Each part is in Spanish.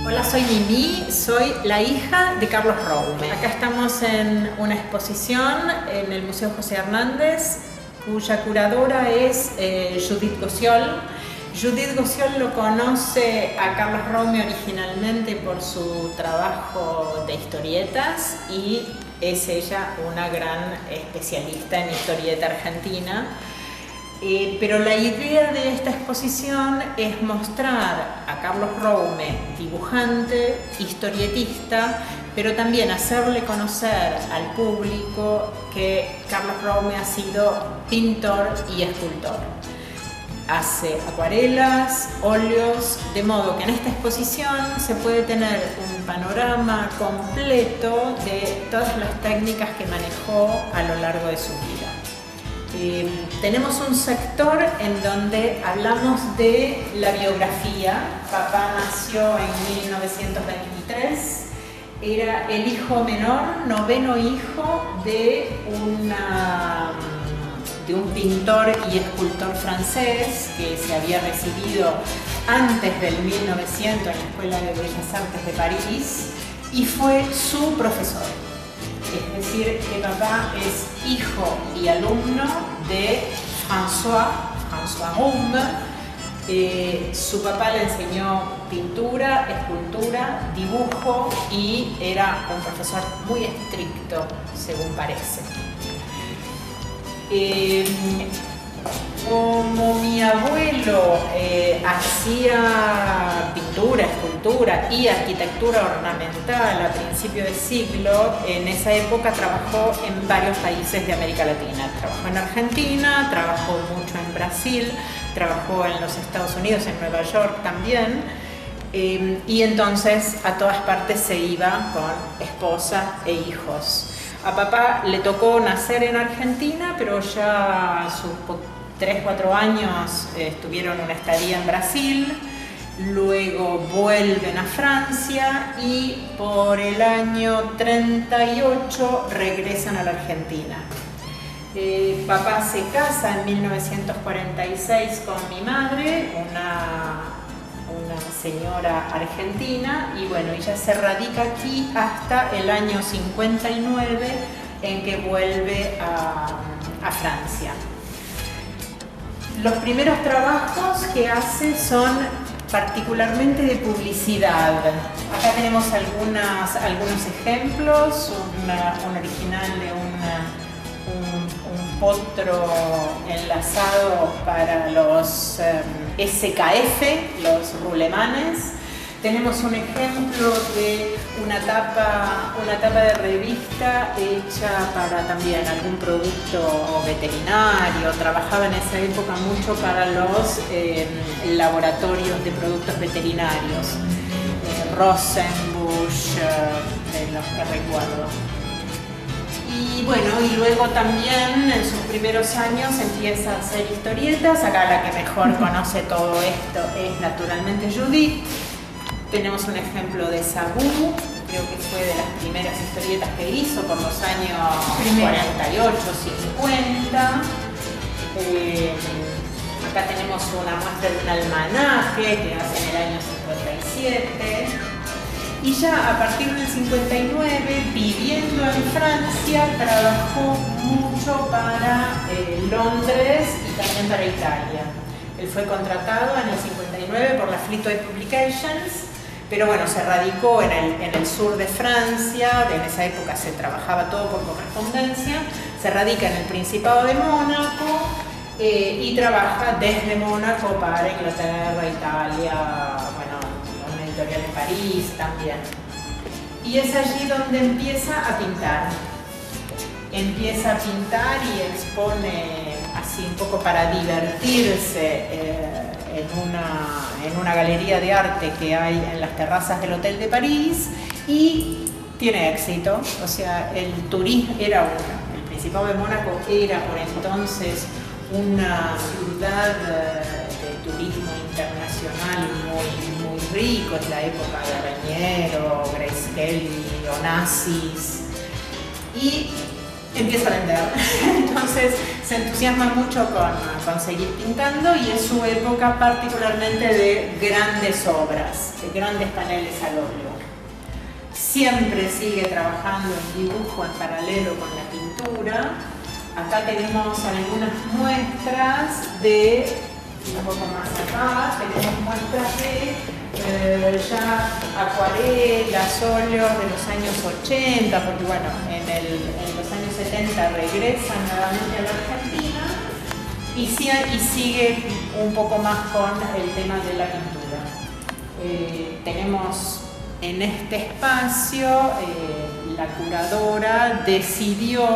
Hola, soy Mimi, soy la hija de Carlos Roume. Acá estamos en una exposición en el Museo José Hernández, cuya curadora es Judith Gociol. Judith Gociol lo conoce a Carlos Roume originalmente por su trabajo de historietas y es ella una gran especialista en historieta argentina. Pero la idea de esta exposición es mostrar a Carlos Roume, dibujante, historietista, pero también hacerle conocer al público que Carlos Roume ha sido pintor y escultor. Hace acuarelas, óleos, de modo que en esta exposición se puede tener un panorama completo de todas las técnicas que manejó a lo largo de su vida. Tenemos un sector en donde hablamos de la biografía. Papá nació en 1923, era el hijo menor, noveno hijo de un pintor y escultor francés que se había recibido antes del 1900 en la Escuela de Bellas Artes de París y fue su profesor. Es decir, que papá es hijo y alumno de François Roume. Su papá le enseñó pintura, escultura, dibujo y era un profesor muy estricto, según parece. Como mi abuelo hacía pintura, escultura y arquitectura ornamental a principio de siglo, en esa época trabajó en varios países de América Latina. Trabajó en Argentina, trabajó mucho en Brasil, trabajó en los Estados Unidos, en Nueva York también, y entonces a todas partes se iba con esposa e hijos. A papá le tocó nacer en Argentina, pero ya a sus 3-4 años tuvieron una estadía en Brasil, luego vuelven a Francia y por el año 38 regresan a la Argentina. Papá se casa en 1946 con mi madre, una señora argentina, y bueno, ella se radica aquí hasta el año 59 en que vuelve a Francia. Los primeros trabajos que hace son particularmente de publicidad. Acá tenemos algunos ejemplos, un original de un potro enlazado para los SKF, los rulemanes. Tenemos un ejemplo de una tapa de revista hecha para también algún producto veterinario. Trabajaba en esa época mucho para los laboratorios de productos veterinarios. Rosenbusch, de los que recuerdo. Y bueno, y luego también en sus primeros años empieza a hacer historietas. Acá la que mejor conoce todo esto es naturalmente Judith. Tenemos un ejemplo de Sabú, creo que fue de las primeras historietas que hizo por los años 48, 50. Acá tenemos una muestra de un almanaque que hace en el año 57. Y ya a partir del 59, viviendo en Francia, trabajó mucho para Londres y también para Italia. Él fue contratado en el 59 por la Fleetway Publications, pero bueno, se radicó en el sur de Francia. En esa época se trabajaba todo por correspondencia. Se radica en el Principado de Mónaco y trabaja desde Mónaco para Inglaterra, Italia, bueno, una editorial en París también. Y es allí donde empieza a pintar. Empieza a pintar y expone así un poco para divertirse en una galería de arte que hay en las terrazas del Hotel de París, y tiene éxito. O sea, el turismo el Principado de Mónaco era por entonces una ciudad de turismo internacional muy rico. Es la época de Reñero, Grace Kelly, Onassis, y empieza a vender. Entonces se entusiasma mucho con seguir pintando, y es su época particularmente de grandes obras, de grandes paneles al óleo. Siempre sigue trabajando en dibujo en paralelo con la pintura. Acá tenemos algunas muestras de, un poco más acá, tenemos muestras de ya acuarelas, óleos de los años 80, porque bueno, en los años 70 regresan nuevamente a la Argentina y sigue un poco más con el tema de la pintura. Tenemos en este espacio, la curadora decidió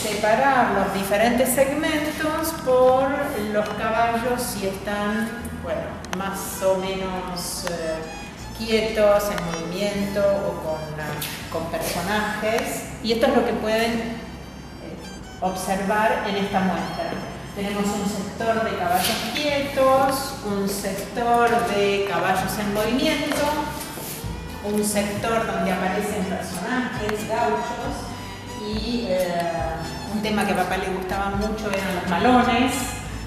separar los diferentes segmentos por los caballos, si están, bueno, más o menos quietos, en movimiento o con personajes, y esto es lo que pueden observar en esta muestra. Tenemos un sector de caballos quietos, un sector de caballos en movimiento, un sector donde aparecen personajes, gauchos, y un tema que a papá le gustaba mucho eran los malones.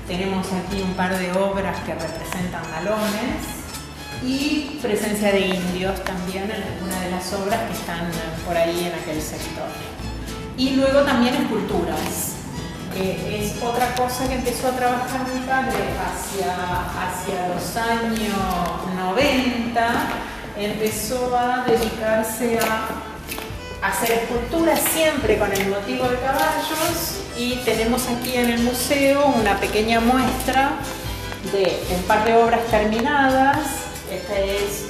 Tenemos aquí un par de obras que representan malones y presencia de indios también en algunas de las obras que están por ahí en aquel sector. Y luego también esculturas. Es otra cosa que empezó a trabajar mi padre hacia los años 90. Empezó a dedicarse a hacer esculturas siempre con el motivo de caballos, y tenemos aquí en el museo una pequeña muestra de un par de obras terminadas. Esta es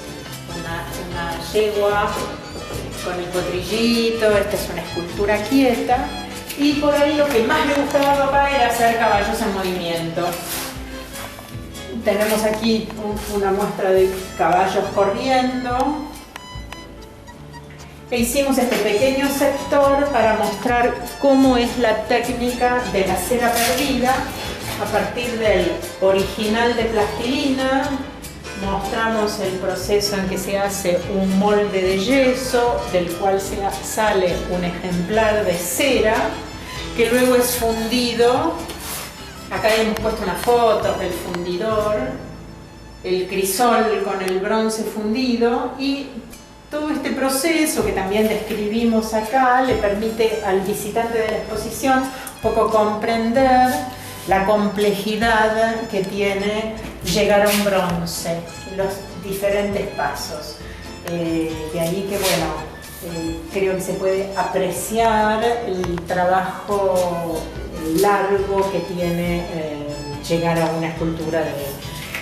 una yegua con el potrillito, esta es una escultura quieta, y por ahí lo que más le gustaba a papá era hacer caballos en movimiento. Tenemos aquí una muestra de caballos corriendo. E hicimos este pequeño sector para mostrar cómo es la técnica de la cera perdida a partir del original de plastilina. Mostramos el proceso en que se hace un molde de yeso, del cual sale un ejemplar de cera, que luego es fundido. Acá hemos puesto una foto del fundidor, el crisol con el bronce fundido, y todo este proceso que también describimos acá le permite al visitante de la exposición un poco comprender la complejidad que tiene llegar a un bronce, los diferentes pasos. De ahí que, bueno, creo que se puede apreciar el trabajo largo que tiene llegar a una escultura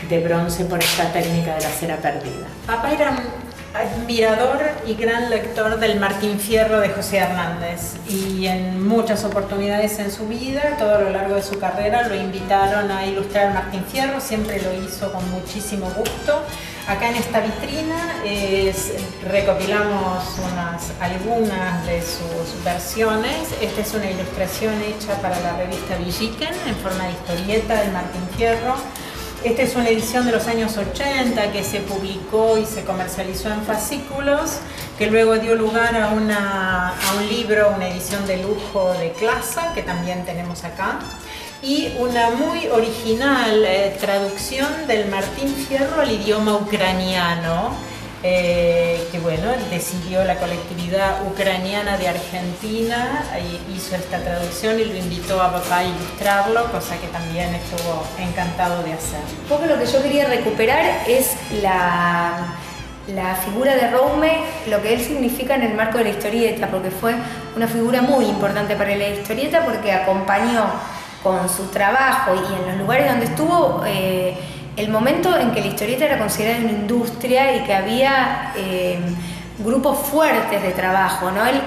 de bronce por esta técnica de la cera perdida. Papá era un admirador y gran lector del Martín Fierro de José Hernández, y en muchas oportunidades en su vida, todo a lo largo de su carrera, lo invitaron a ilustrar Martín Fierro. Siempre lo hizo con muchísimo gusto. Acá en esta vitrina recopilamos algunas de sus versiones. Esta es una ilustración hecha para la revista Villiquen en forma de historieta de Martín Fierro. Esta es una edición de los años 80 que se publicó y se comercializó en fascículos, que luego dio lugar a un libro, una edición de lujo de Clasa, que también tenemos acá, y una muy original traducción del Martín Fierro al idioma ucraniano, que bueno, decidió la colectividad ucraniana de Argentina, hizo esta traducción y lo invitó a papá a ilustrarlo, cosa que también estuvo encantado de hacer. Un poco lo que yo quería recuperar es la figura de Roume, lo que él significa en el marco de la historieta, porque fue una figura muy importante para la historieta, porque acompañó con su trabajo y en los lugares donde estuvo el momento en que la historieta era considerada una industria y que había grupos fuertes de trabajo, ¿no? Él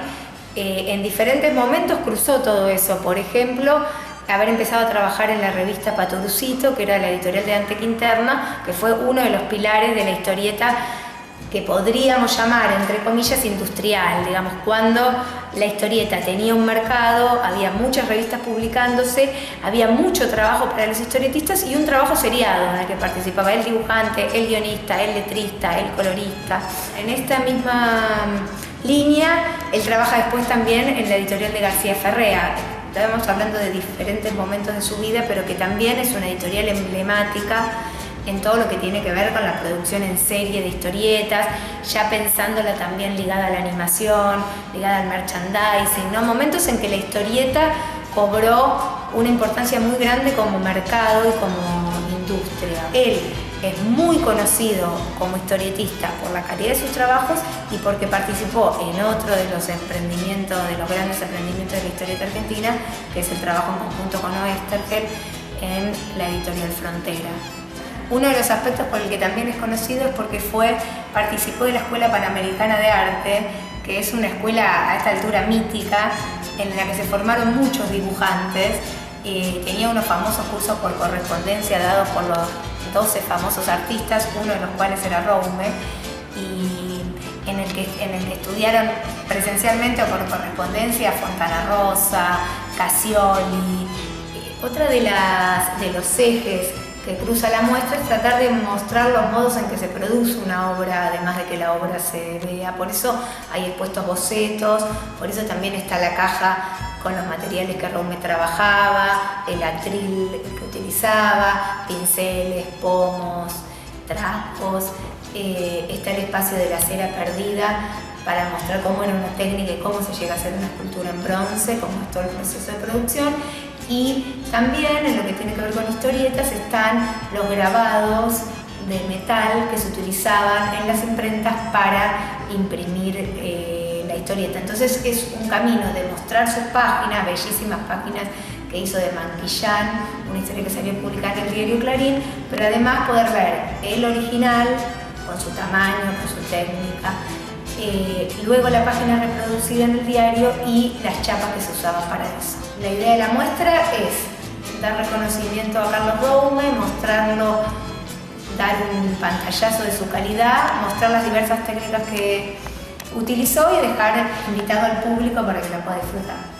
en diferentes momentos cruzó todo eso. Por ejemplo, haber empezado a trabajar en la revista Patorucito, que era la editorial de Ante Quinterna, que fue uno de los pilares de la historieta que podríamos llamar, entre comillas, industrial, digamos, cuando la historieta tenía un mercado, había muchas revistas publicándose, había mucho trabajo para los historietistas y un trabajo seriado en el que participaba el dibujante, el guionista, el letrista, el colorista. En esta misma línea, él trabaja después también en la editorial de García Ferrea. Estamos hablando de diferentes momentos de su vida, pero que también es una editorial emblemática en todo lo que tiene que ver con la producción en serie de historietas, ya pensándola también ligada a la animación, ligada al merchandising, ¿no? Momentos en que la historieta cobró una importancia muy grande como mercado y como industria. Él es muy conocido como historietista por la calidad de sus trabajos y porque participó en otro de los emprendimientos, de los grandes emprendimientos de la historieta argentina, que es el trabajo en conjunto con Oesterheld en la editorial Frontera. Uno de los aspectos por el que también es conocido es porque participó de la Escuela Panamericana de Arte, que es una escuela a esta altura mítica, en la que se formaron muchos dibujantes. Tenía unos famosos cursos por correspondencia dados por los 12 famosos artistas, uno de los cuales era Roume, y en el que estudiaron presencialmente o por correspondencia Fontana Rosa, Cassioli. Otra de los ejes que cruza la muestra es tratar de mostrar los modos en que se produce una obra, además de que la obra se vea. Por eso hay expuestos bocetos, por eso también está la caja con los materiales que Roume trabajaba, el atril que utilizaba, pinceles, pomos, trapos. Está el espacio de la cera perdida para mostrar cómo era una técnica y cómo se llega a hacer una escultura en bronce, cómo es todo el proceso de producción. Y también en lo que tiene que ver con historietas están los grabados de metal que se utilizaban en las imprentas para imprimir la historieta. Entonces es un camino de mostrar sus páginas, bellísimas páginas que hizo de Manquillán, una historia que salió publicada en el diario Clarín, pero además poder ver el original con su tamaño, con su técnica, luego la página reproducida en el diario y las chapas que se usaban para eso. La idea de la muestra es dar reconocimiento a Carlos Roume, mostrarlo, dar un pantallazo de su calidad, mostrar las diversas técnicas que utilizó y dejar invitado al público para que la pueda disfrutar.